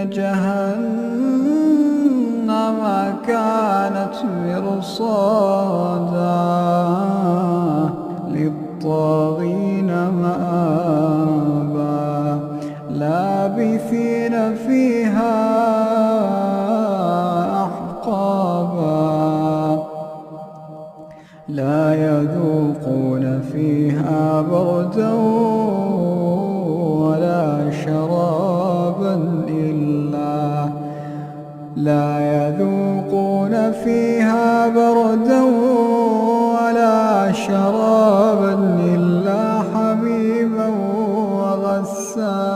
جهنم كانت مرصادا للطاغين مآبا لابثين فيها أحقابا لا يذوقون فيها بردا ولا شرابا إلا حميما وغساقا